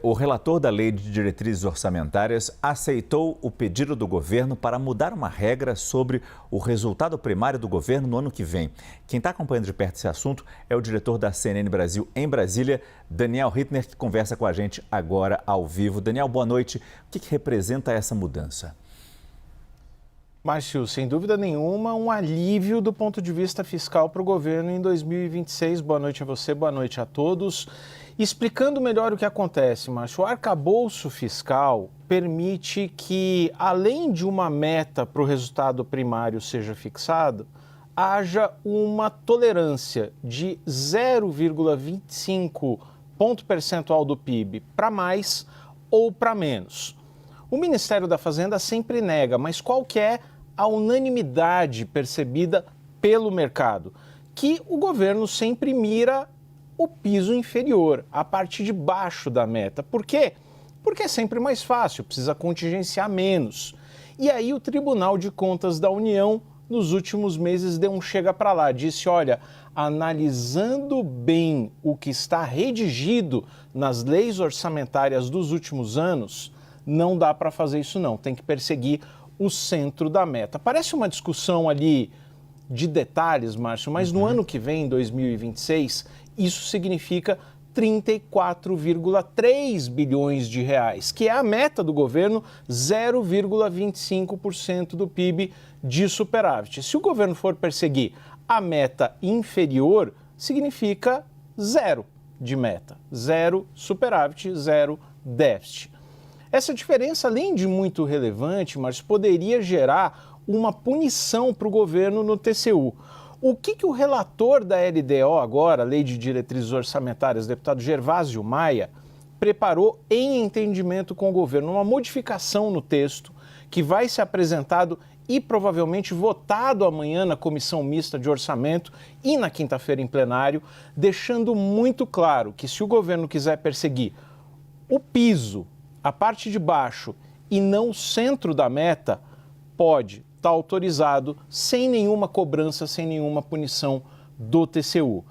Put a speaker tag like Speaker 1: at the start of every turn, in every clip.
Speaker 1: O relator da Lei de Diretrizes Orçamentárias aceitou o pedido do governo para mudar uma regra sobre o resultado primário do governo no ano que vem. Quem está acompanhando de perto esse assunto é o diretor da CNN Brasil em Brasília, Daniel Hittner, que conversa com a gente agora ao vivo. Daniel, boa noite. O que representa essa mudança?
Speaker 2: Márcio, sem dúvida nenhuma, um alívio do ponto de vista fiscal para o governo em 2026. Boa noite a você, boa noite a todos. Explicando melhor o que acontece, Márcio, o arcabouço fiscal permite que, além de uma meta para o resultado primário seja fixado, haja uma tolerância de 0,25 ponto percentual do PIB para mais ou para menos. O Ministério da Fazenda sempre nega, mas qual que é a unanimidade percebida pelo mercado? Que o governo sempre mira o piso inferior, a parte de baixo da meta. Por quê? Porque é sempre mais fácil, precisa contingenciar menos. E aí o Tribunal de Contas da União, nos últimos meses, deu um chega para lá, disse, olha, analisando bem o que está redigido nas leis orçamentárias dos últimos anos, não dá para fazer isso não, tem que perseguir o centro da meta. Parece uma discussão ali de detalhes, Márcio, mas no ano que vem, 2026, isso significa 34,3 bilhões de reais, que é a meta do governo, 0,25% do PIB de superávit. Se o governo for perseguir a meta inferior, significa zero de meta, zero superávit, zero déficit. Essa diferença, além de muito relevante, mas poderia gerar uma punição para o governo no TCU. O que o relator da LDO agora, Lei de Diretrizes Orçamentárias, deputado Gervásio Maia, preparou em entendimento com o governo, uma modificação no texto que vai ser apresentado e provavelmente votado amanhã na Comissão Mista de Orçamento e na quinta-feira em plenário, deixando muito claro que se o governo quiser perseguir o piso, a parte de baixo e não o centro da meta, pode estar autorizado sem nenhuma cobrança, sem nenhuma punição do TCU.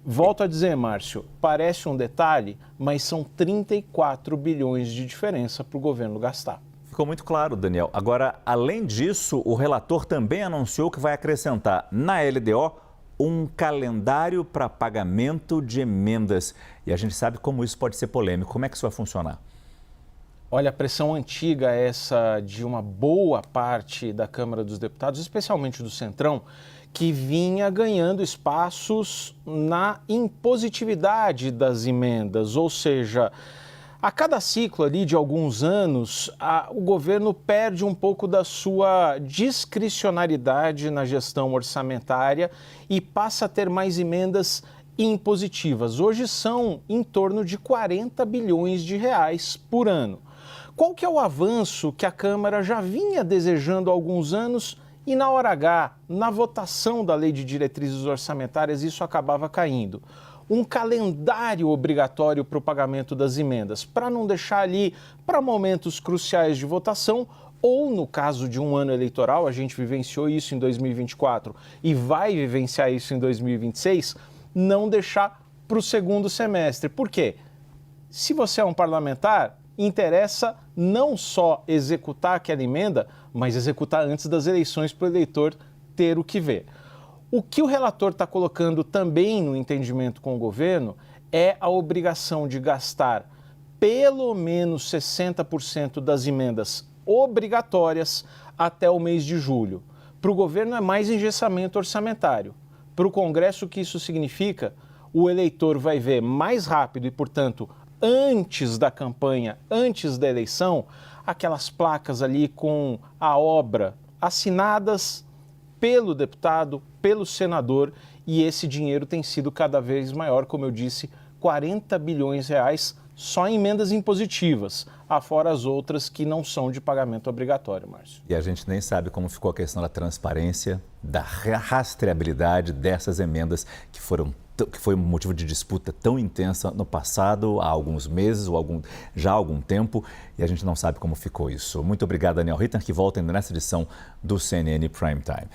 Speaker 2: Volto a dizer, Márcio, parece um detalhe, mas são 34 bilhões de diferença para o governo gastar.
Speaker 1: Ficou muito claro, Daniel. Agora, além disso, o relator também anunciou que vai acrescentar na LDO um calendário para pagamento de emendas. E a gente sabe como isso pode ser polêmico. Como é que isso vai funcionar?
Speaker 2: Olha, a pressão antiga essa de uma boa parte da Câmara dos Deputados, especialmente do Centrão, que vinha ganhando espaços na impositividade das emendas, ou seja, a cada ciclo ali de alguns anos, o governo perde um pouco da sua discricionariedade na gestão orçamentária e passa a ter mais emendas impositivas. Hoje são em torno de 40 bilhões de reais por ano. Qual que é o avanço que a Câmara já vinha desejando há alguns anos e na hora H, na votação da Lei de Diretrizes Orçamentárias, isso acabava caindo? Um calendário obrigatório para o pagamento das emendas, para não deixar ali para momentos cruciais de votação ou, no caso de um ano eleitoral, a gente vivenciou isso em 2024 e vai vivenciar isso em 2026, não deixar para o segundo semestre. Por quê? Se você é um parlamentar, interessa não só executar aquela emenda, mas executar antes das eleições para o eleitor ter o que ver. O que o relator está colocando também no entendimento com o governo é a obrigação de gastar pelo menos 60% das emendas obrigatórias até o mês de julho. Para o governo é mais engessamento orçamentário. Para o Congresso, o que isso significa? O eleitor vai ver mais rápido e, portanto, antes da campanha, antes da eleição, aquelas placas ali com a obra assinadas pelo deputado, pelo senador, e esse dinheiro tem sido cada vez maior, como eu disse, 40 bilhões de reais só em emendas impositivas, afora as outras que não são de pagamento obrigatório, Márcio.
Speaker 1: E a gente nem sabe como ficou a questão da transparência, da rastreabilidade dessas emendas que foi um motivo de disputa tão intensa no passado, há alguns meses ou já há algum tempo, e a gente não sabe como ficou isso. Muito obrigado, Daniel Hittner, que volta nessa edição do CNN Prime Time.